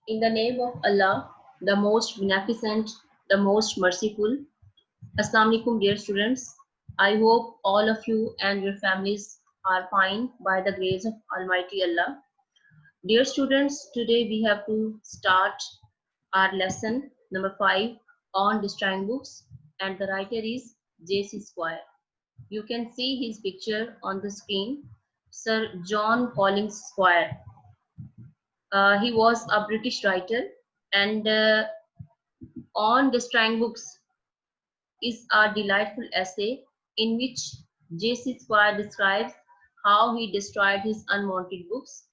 In the name of Allah, the most beneficent, the most merciful. Assalamu alaikum, dear students. I hope all of you and your families are fine by the grace of Almighty Allah. Dear students, today we have to start our lesson number 5 on destroying books, and the writer is J.C. Squire. You can see his picture on the screen, Sir John Collins Squire. He was a British writer, and on destroying books is a delightful essay in which J.C. Squire describes how he destroyed his unwanted books.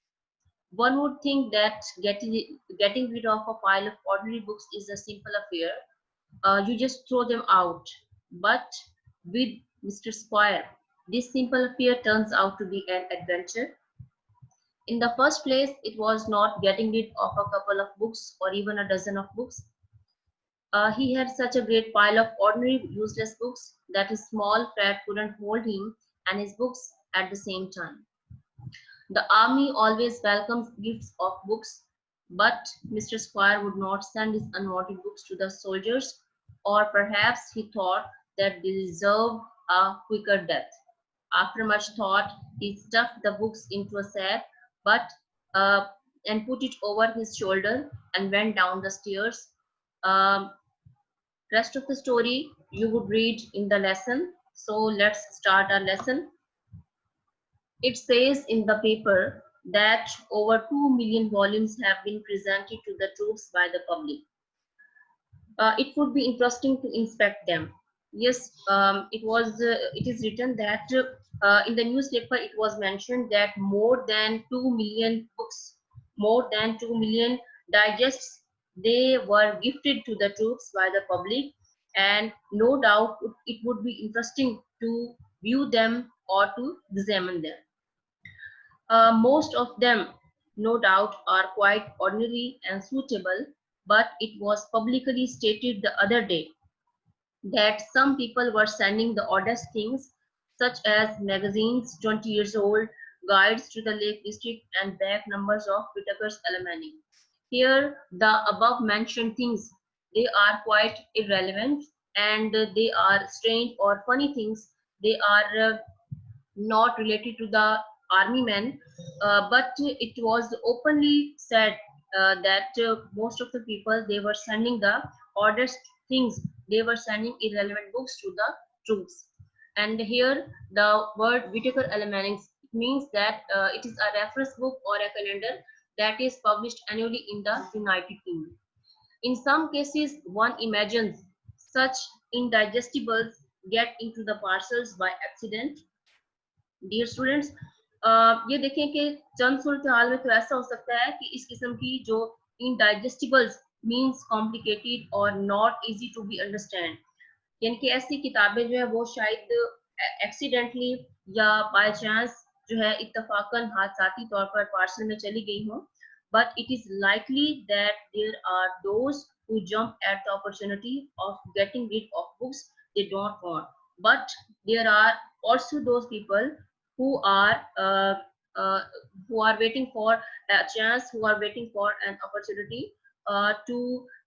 One would think that getting rid of a pile of ordinary books is a simple affair. You just throw them out. But with Mr. Squire, this simple affair turns out to be an adventure. In the first place, it was not getting rid of a couple of books or even a dozen of books. He had such a great pile of ordinary useless books that his small flat couldn't hold him and his books at the same time. The army always welcomes gifts of books, but Mr. Squire would not send his unwanted books to the soldiers, or perhaps he thought that they deserved a quicker death. After much thought, he stuffed the books into a sack, but uh, and put it over his shoulder and went down the stairs. Um, Rest of the story you would read in the lesson. So let's start our lesson. It says in the paper that over 2 million volumes have been presented to the troops by the public. It would be interesting to inspect them. Yes, it is written that in the newspaper it was mentioned that more than 2 million books, more than 2 million digests, they were gifted to the troops by the public, and no doubt it would be interesting to view them or to examine them. Most of them, no doubt, are quite ordinary and suitable, but it was publicly stated the other day that some people were sending the oddest things, such as magazines 20 years old, guides to the Lake District, and back numbers of Whitaker's Almanac. Here, the above mentioned things, they are quite irrelevant, and they are strange or funny things. They are not related to the army men, but it was openly said that most of the people, they were sending the oddest things, they were sending irrelevant books to the troops. And here the word Whitaker Almanac means that it is a reference book or a calendar that is published annually in the United Kingdom. In some cases, one imagines such indigestibles get into the parcels by accident. Dear students, ये देखें कि चंद सूरत हाल में तो ऐसा हो सकता है कि इस किस्म की जो इनडाइजेस्टिबल्स मींस कॉम्प्लिकेटेड और not easy to be understand, यानी कि ऐसी किताबें जो है वो शायद एक्सीडेंटली या बाय चांस जो है इत्तफाकन हादसाती तौर पर पार्सल में चली गई हों, but it is likely that there are those who jump at the opportunity of getting rid of books they don't want. But there are also those people who are uh, uh, who are waiting for a chance, who are waiting for an opportunity to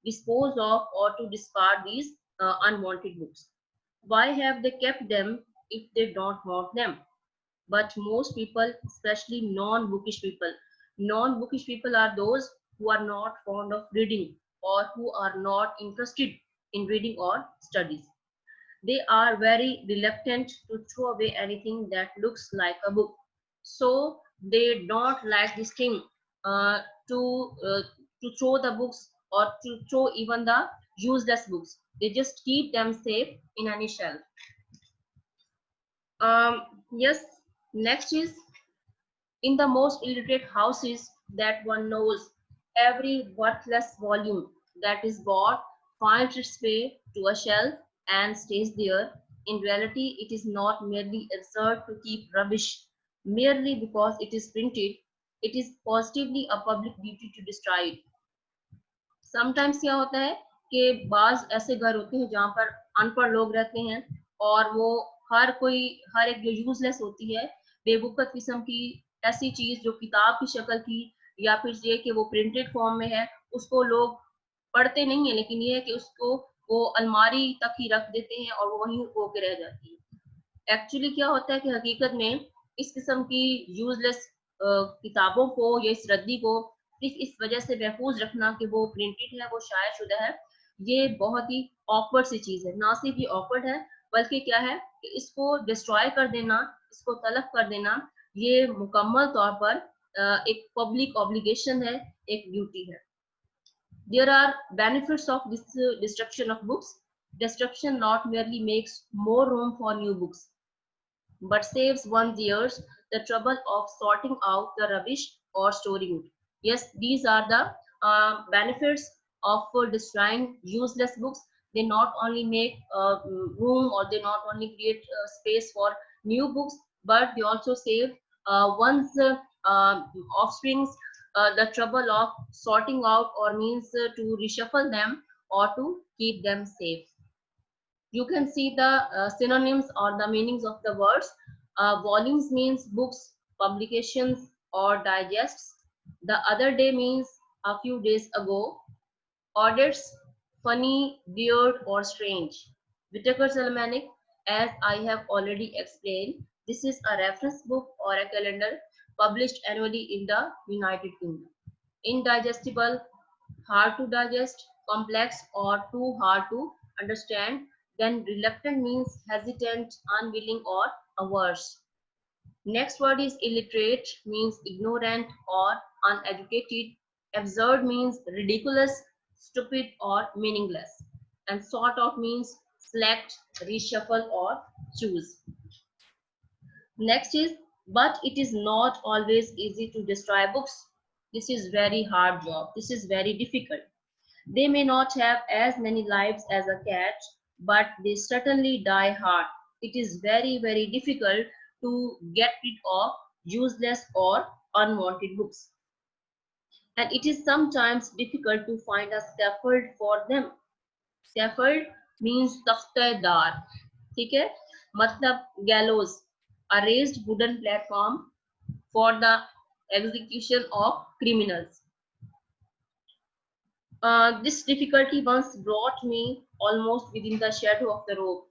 dispose of or to discard these unwanted books. Why have they kept them if they don't want them? But most people, especially non-bookish people are those who are not fond of reading or who are not interested in reading or studies. They are very reluctant to throw away anything that looks like a book. So they don't like this thing uh, to uh, to throw the books or to throw even the useless books. They just keep them safe in any shelf. Yes, next is in the most illiterate houses that one knows, every worthless volume that is bought finds its way to a shelf and stays there. In reality, it is not merely absurd to keep rubbish merely because it is printed. It is positively a public duty to destroy it. Sometimes क्या होता है कि बाज ऐसे घर होते हैं जहाँ पर अनपढ़ लोग रहते हैं और वो हर एक जो यूजलेस होती है, बेबुकत किस्म की ऐसी चीज जो किताब की शक्ल की या फिर ये कि वो प्रिंटेड फॉर्म में है, उसको लोग पढ़ते नहीं है, लेकिन ये है कि उसको वो अलमारी तक ही रख देते हैं और वो वहीं होके रह जाती है। एक्चुअली क्या होता है कि हकीकत में इस किस्म की यूजलेस किताबों को या इस रद्दी को सिर्फ इस वजह से महफूज रखना कि वो प्रिंटेड है, वो शाया शुदा है, ये बहुत ही ऑकवर्ड सी चीज है। ना सिर्फ ये ऑकवर्ड है, बल्कि क्या है कि इसको डिस्ट्रॉय कर देना, इसको तलब कर देना, ये मुकम्मल तौर पर एक पब्लिक ऑब्लिगेशन है, एक ड्यूटी है। There are benefits of this destruction of books. Destruction not merely makes more room for new books, but saves one's ears the trouble of sorting out the rubbish or storing it. Yes, these are the benefits of destroying useless books. They not only make room, or they not only create space for new books, but they also save one's offsprings the trouble of sorting out, or means to reshuffle them or to keep them safe. You can see the synonyms or the meanings of the words. Volumes means books, publications, or digests. The other day means a few days ago. Audits, funny, weird, or strange. Whitaker's Almanac, as I have already explained, this is a reference book or a calendar published annually in the United Kingdom. Indigestible, hard to digest, complex, or too hard to understand. Then reluctant means hesitant, unwilling, or averse. Next word is illiterate, means ignorant or uneducated. Absurd means ridiculous, stupid, or meaningless. And sort of means select, reshuffle, or choose. Next is, but it is not always easy to destroy books. This is very hard job. This is very difficult. They may not have as many lives as a cat, but they certainly die hard. It is very, very difficult to get rid of useless or unwanted books. And it is sometimes difficult to find a scaffold for them. Scaffold means तख्तेदार, ठीक है, मतलब gallows, a raised wooden platform for the execution of criminals. This difficulty once brought me almost within the shadow of the rope.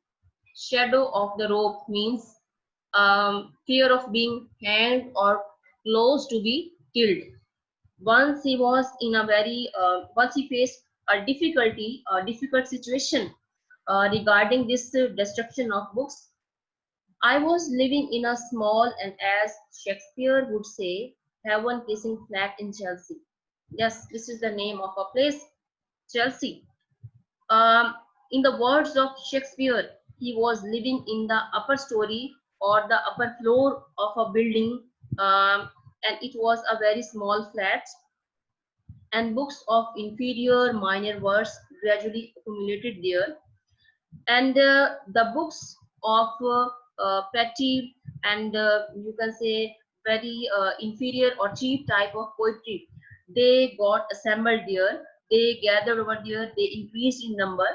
Shadow of the rope means fear of being hanged or close to be killed. Once he was in a once he faced a difficult situation regarding this destruction of books. I was living in a small and, as Shakespeare would say, heaven-kissing flat in Chelsea. Yes, this is the name of a place, Chelsea. In the words of Shakespeare, he was living in the upper story or the upper floor of a building, and it was a very small flat, and books of inferior minor words gradually accumulated there, and the books of petty and you can say very inferior or cheap type of poetry, they got assembled there, they gathered over there, they increased in number,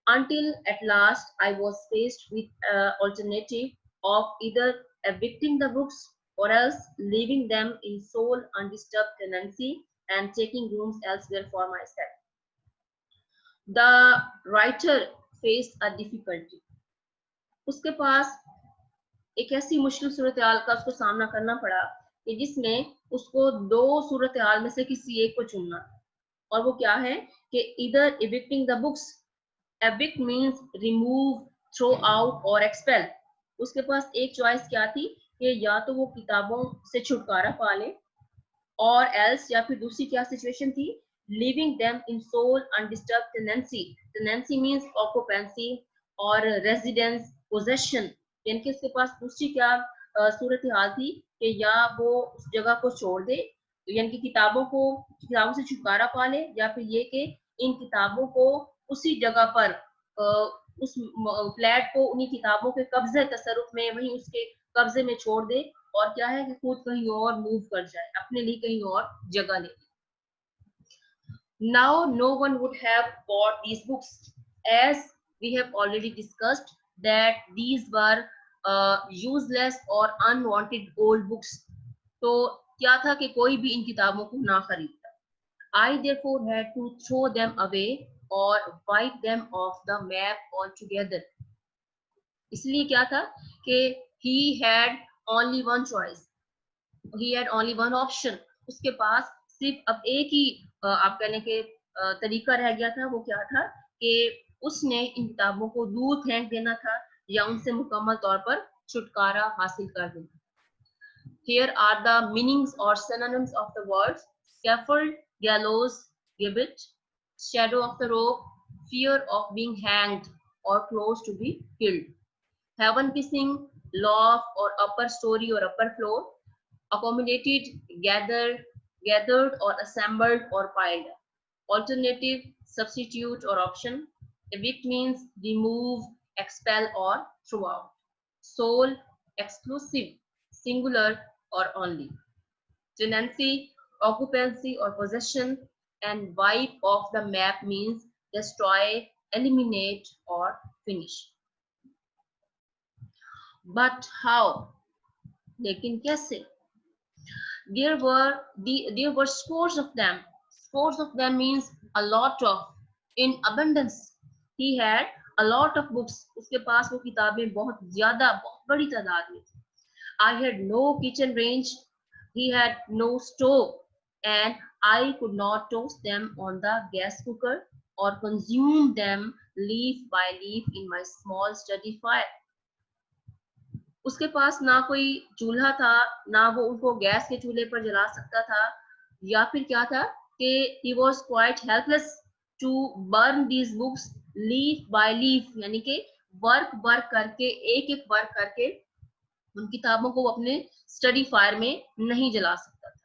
until at last I was faced with an alternative of either evicting the books or else leaving them in sole undisturbed tenancy and taking rooms elsewhere for myself. The writer faced a difficulty. उसके पास एक ऐसी मुश्किल सूरत हाल का उसको सामना करना पड़ा कि जिसमें उसको दो सूरत हाल में से किसी एक को चुनना, और वो क्या है कि इधर evicting the books, evict means remove, throw out or expel. उसके पास एक चॉइस क्या थी कि या तो वो किताबों से छुटकारा पा ले, और एल्स या फिर दूसरी क्या सिचुएशन थी, leaving them in sole undisturbed tenancy. Tenancy means occupancy और रेजिडेंस, पोजेशन, यानी कि उसके पास दूसरी क्या सूरत हाल थी कि या वो उस जगह को छोड़ दे, यानी कि किताबों से छुटकारा पा ले, या फिर ये कि इन किताबों को उसी जगह पर उस फ्लैट को उन्हीं किताबों के कब्जे तसरुफ में, वहीं उसके कब्जे में छोड़ दे, और क्या है कि खुद कहीं और मूव कर जाए, अपने लिए कहीं और जगह ले. Now no one would have bought these books, as we have already discussed that these were useless or unwanted old books. तो क्या था कि कोई भी इन किताबों को ना खरीदता. I therefore had to throw them away or wipe them off the map altogether. इसलिए क्या था कि he had only one choice, he had only one option. उसके पास सिर्फ अब एक ही आप कहने के तरीका रह गया था। वो क्या था कि उसने इन किताबों को दूर फेंक देना था या उनसे मुकम्मल तौर पर छुटकारा हासिल कर देना। Here are the meanings or synonyms of the words: scaffold, gallows, gibbet; shadow of the rope, fear of being hanged or close to be killed; heaven kissing, loft or upper story or upper floor; accommodated, gathered or assembled or piled; alternative, substitute or option; evict means remove, expel or throw out; sole, exclusive, singular or only; tenancy, occupancy or possession; and wipe off the map means destroy, eliminate or finish. But how? लेकिन कैसे? There were scores of them. Scores of them means a lot of, in abundance. He had a lot of books. उसके पास वो किताबें बहुत ज्यादा, बहुत बड़ी तादाद में थी. I had no kitchen range. He had no stove, and I could not toast them on the gas cooker or consume them leaf by leaf in my small study fire. उसके पास ना कोई चूल्हा था, ना वो उनको गैस के चूल्हे पर जला सकता था, या फिर क्या था कि he was quite helpless to burn these books leaf by leaf, यानी कि वर्क करके, एक एक वर्क करके उन किताबों को वो अपने स्टडी फायर में नहीं जला सकता था.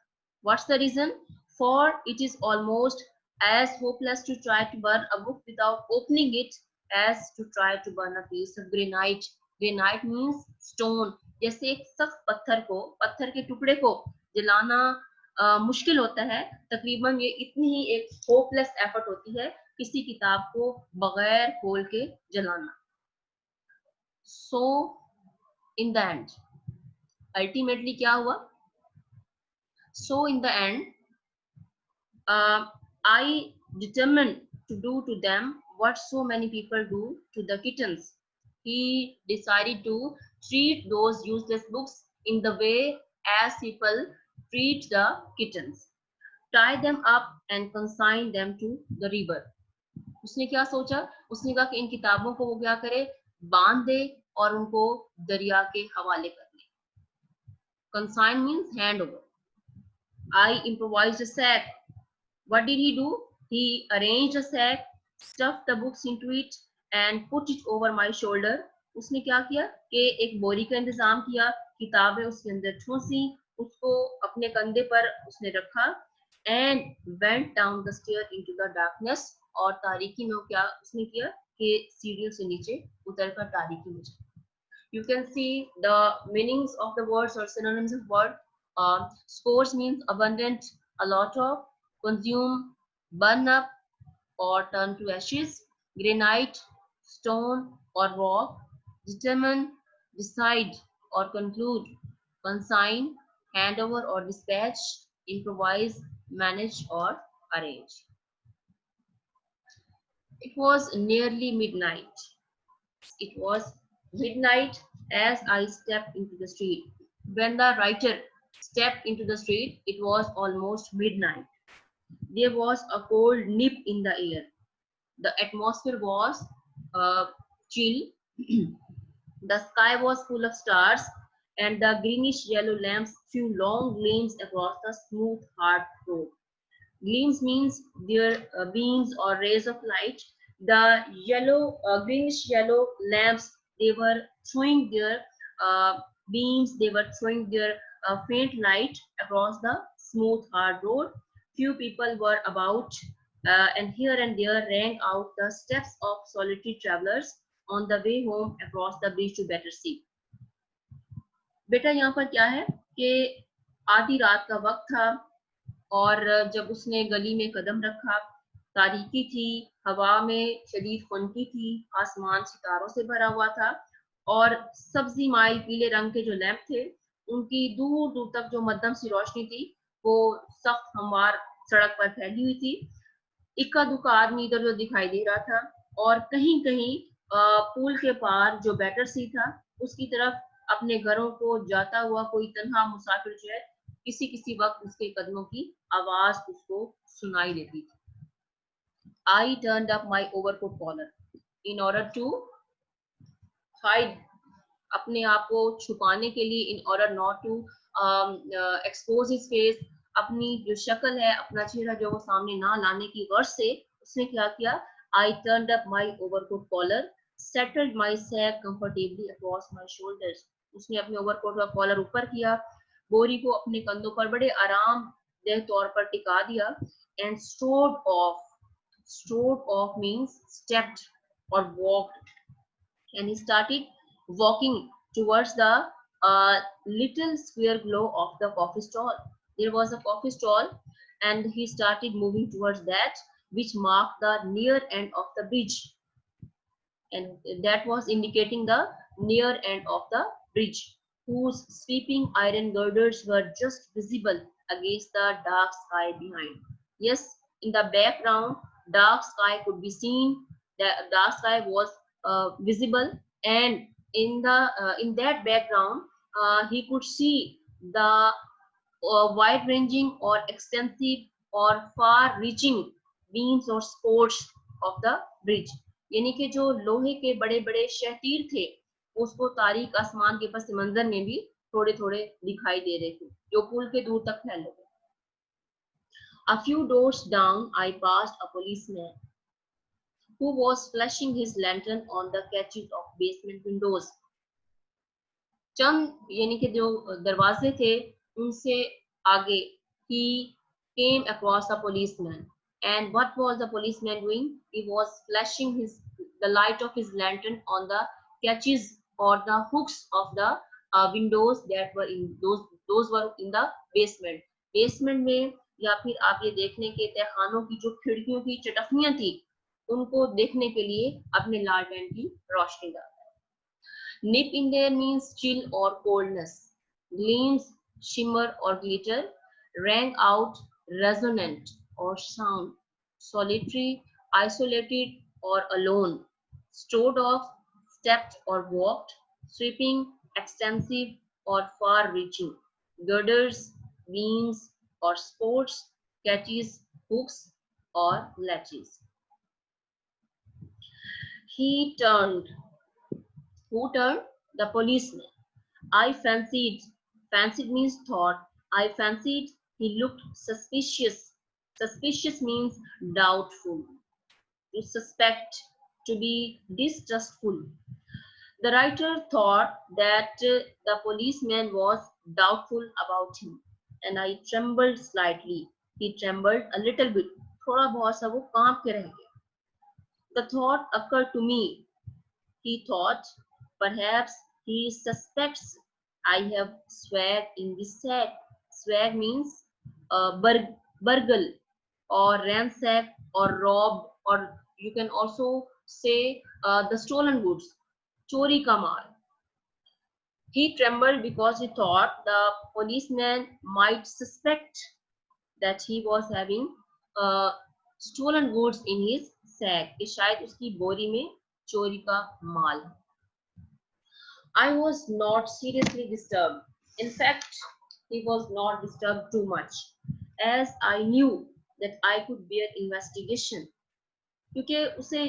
What's the reason? For it is almost as hopeless to try to burn a book without opening it as to try to burn a piece of granite. Granite means stone. जैसे एक सख्त पत्थर के टुकड़े को जलाना मुश्किल होता है, तकरीबन ये इतनी ही एक होपलेस एफर्ट होती है किसी किताब को बगैर खोल के जलाना. So in the end, ultimately क्या हुआ? So in the end, I determined to do to them what so many people do to the kittens. He decided to treat those useless books in the way as people treat the kittens. Tie them up and consign them to the river. उसने क्या सोचा? उसने कहा कि इन किताबों को वो क्या करे, बांध दे और उनको दरिया के हवाले कर ले. Consign means hand over. I improvised a sack. What did he do? He arranged a sack, stuffed the books into it, and put it over my shoulder. उसने क्या किया कि एक बोरी का इंतजाम किया, किताबें उसके अंदर ठूसी, उसको अपने कंधे पर उसने रखा, and went down the stair into the darkness. और तारीकी में क्या उसने किया कि सीढ़ियों से नीचे उतरकर तारीकी में चला. You can see the meanings of the words or synonyms of word. Scores means abundant, a lot of, consume, burn up or turn to ashes; granite, stone or rock; determine, decide or conclude; consign, hand over or dispatch; improvise, manage or arrange. It was nearly midnight. It was midnight as I stepped into the street. When the writer stepped into the street, it was almost midnight. There was a cold nip in the air. The atmosphere was chill. The sky was full of stars, and the greenish yellow lamps threw long gleams across the smooth, hard road. Gleams means their beams or rays of light. The greenish yellow lamps, they were throwing their beams, they were throwing their faint light across the smooth, hard road. Few people were about, and here and there rang out the steps of solitary travelers on the way home across the bridge to better see. बेटा यहाँ पर क्या है कि आधी रात का वक्त था और जब उसने गली में कदम रखा, तारीकी थी, हवा में शदीद खुनकी थी, आसमान सितारों से भरा हुआ था और सब्जी माइल पीले रंग के जो लैंप थे, उनकी दूर दूर तक जो मध्यम सी रोशनी थी वो सख्त हमवार सड़क पर फैली हुई थी। इक्का दुक्का आदमी इधर उधर दिखाई दे रहा था, और कहीं कहीं पुल के पार जो बैटर सी था उसकी तरफ अपने घरों को जाता हुआ कोई तन्हा मुसाफिर जो है, किसी किसी वक्त उसके कदमों की आवाज उसको सुनाई देती थी। I turned up my overcoat collar in order to hide, अपने आप को छुपाने के लिए, in order not to expose his face, अपनी जो शक्ल है, अपना चेहरा जो वो सामने ना लाने की गर्ज से उसने क्या किया, I turned up my overcoat collar, settled my sack comfortably across my shoulders. उसने अपने ओवरकोट का कॉलर ऊपर किया, बोरी को अपने कंधों पर बड़े आरामदेह तौर पर टिका दिया, and strode off means stepped or walked, and he started walking towards the little square glow of the coffee stall. There was a coffee stall, and he started moving towards that, which marked the near end of the bridge, and that was indicating the near end of the bridge, whose sweeping iron girders were just visible against the dark sky behind. Yes, in the background, dark sky could be seen. The dark sky was visible, and in that background, he could see the wide-ranging or extensive or far-reaching beams or supports of the bridge. यानी कि जो लोहे के बड़े बड़े शहतीर थे, उसको तारीक आसमान के पस मंजर में भी थोड़े थोड़े दिखाई दे रहे थे, जो पुल के दूर तक फैले थे. A few doors down, I passed a policeman who was flashing his lantern on the catches of basement windows. चंद यानी कि जो दरवाजे थे उनसे आगे, he came across a policeman, and what was the policeman doing? He was flashing the light of his lantern on the catches or the hooks of the windows that were in those were in the basement में, या फिर आप ये देखने के तहखानों की जो खिड़कियों की चटखनियां थी उनको देखने के लिए अपने लालटेन की रोशनी डाली. Nip in there means chill or coldness. Gleams, shimmer or glitter. Rang out, resonant or sound. Solitary, isolated or alone. Strode off, stepped or walked. Sweeping, extensive or far-reaching. Girders, beams or sports. Catches, hooks or latches. He turned. Who turned? The policeman. I fancied means thought. I fancied he looked suspicious. Suspicious means doubtful. To suspect, to be distrustful. The writer thought that the policeman was doubtful about him, and I trembled slightly. He trembled a little bit. थोड़ा बहुत सा वो कांप के रह गया. The thought occurred to me. He thought, perhaps he suspects I have swag in this sack. Swag means burgle or ransack or robbed, or you can also say the stolen goods. Chori ka maal. He trembled because he thought the policeman might suspect that he was having stolen goods in his sack. कि शायद उसकी बोरी में चोरी का माल. I was not seriously disturbed. In fact, he was not disturbed too much, as I knew that I could bear investigation. क्योंकि उसे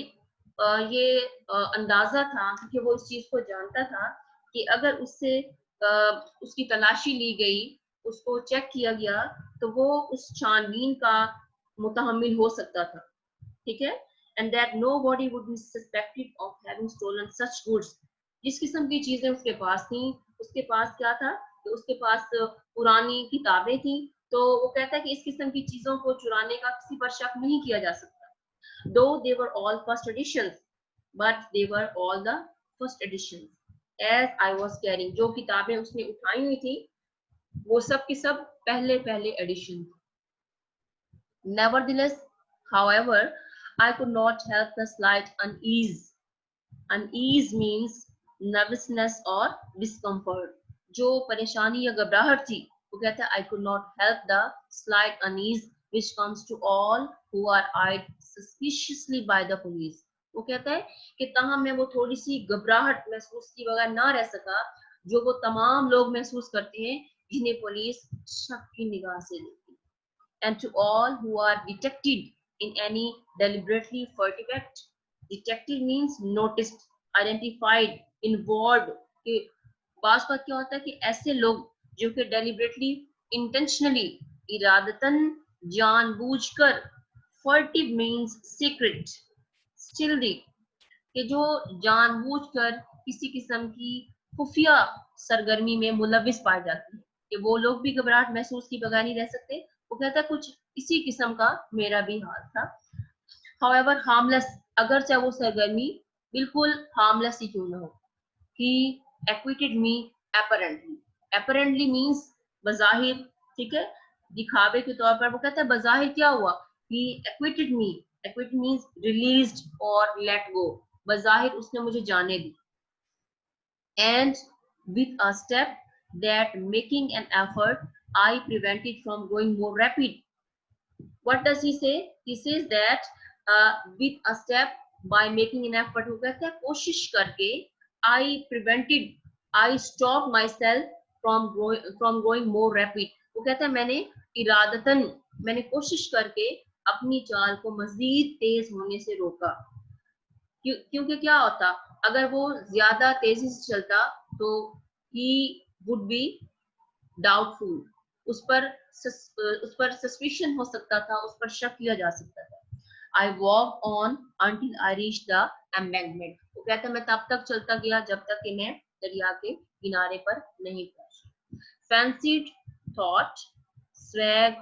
ये अंदाजा था, क्योंकि वो इस चीज को जानता था कि अगर उससे उसकी तलाशी ली गई, उसको चेक किया गया, तो वो उस छानबीन का मुतहम्मिल हो सकता था. ठीक है, and that nobody would be suspected of having stolen such goods. जिस किस्म की चीजें उसके पास थी, उसके पास क्या था कि उसके पास पुरानी किताबें थी, तो वो कहता है कि इस किस्म की चीजों को चुराने का किसी पर शक नहीं किया जा सकता. Though they were all first editions, but they were all the first editions. As I was carrying, जो किताबें उसने उठाई हुई थी वो सब की सब पहले पहले addition. Nevertheless, however, I could not help the slight unease. Unease means nervousness or discomfort. जो परेशानी या घबराहट थी, वो कहता है I could not help the slight unease which comes to all who are eyed suspiciously by the police. वो कहता है कि ताहम मैं वो थोड़ी सी घबराहट महसूस की बगैर ना रह सका जो वो तमाम लोग महसूस करते हैं जिन्हें पुलिस शक की निगाह से देखती है. And to all who are detected in any deliberately furtive act. Detected means noticed, identified, involved. कि बास बात क्या होता है कि ऐसे लोग जो कि deliberately, intentionally, इरादतन, जानबूझकर, furtive means secret, stealthy, कि जो जानबूझकर किसी किस्म की खुफिया सरगर्मी में मुलविस पाए जाते हैं कि वो लोग भी घबराहट महसूस की बगैर नहीं रह सकते. वो कहता है कुछ इसी किस्म का मेरा भी हाल था. However, harmless, अगर चाहे वो सरगर्मी बिल्कुल harmless ही क्यों ना हो. He acquitted me apparently. Apparently means बज़ाहिर, ठीक है, दिखावे के तौर पर. वो कहता है बज़ाहिर क्या हुआ. He acquitted me. Acquit means released or let go. बज़ाहिर उसने मुझे जाने दी. And with a step that making an effort, I prevented from going more rapid. What does he say? He says that with a step by making an effort, वो कहता है कोशिश करके I prevented, I stopped myself from going more rapid. वो कहता है मैंने इरादतन, मैंने कोशिश करके अपनी चाल को मजीद तेज होने से रोका. क्योंकि क्या होता अगर वो ज्यादा तेजी से चलता तो ही वुड बी डाउटफुल, उस पर सस्पिशन हो सकता था, उस पर शक किया जा सकता था. I walk on until I reach the embankment. वो कहता मैं तब तक चलता गया जब तक कि मैं दरिया के किनारे पर नहीं पहुंचा. फैंसीड थॉट, स्वैग,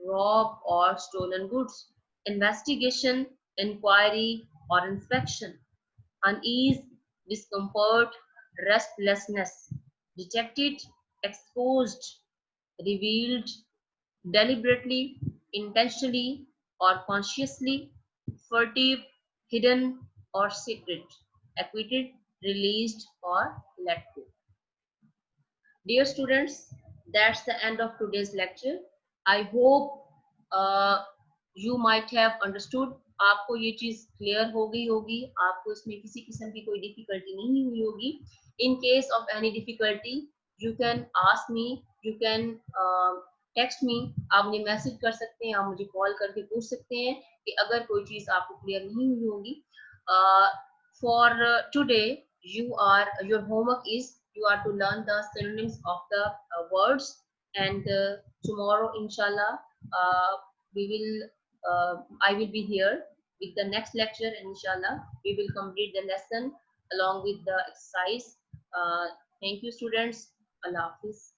रॉब और स्टोलन गुड्स, इन्वेस्टिगेशन, इंक्वायरी और inspection, unease, discomfort, restlessness, detected, exposed, revealed, deliberately, intentionally, or consciously, furtive, hidden, or secret, acquitted, released, or let go. Dear students, that's the end of today's lecture. I hope you might have understood. आपको ये चीज clear हो गई होगी, आपको इसमें किसी किस्म की कोई डिफिकल्टी नहीं हुई होगी. In case of any difficulty you can ask me, you can text me. आप मुझे मैसेज कर सकते हैं, आप मुझे कॉल करके पूछ सकते हैं कि अगर कोई चीज आपको क्लियर नहीं हुई होगी. For today your homework is you are to learn the synonyms of the words, and tomorrow inshallah we will I will be here with the next lecture, and inshallah we will complete the lesson along with the exercise. Thank you students. Allah Hafiz.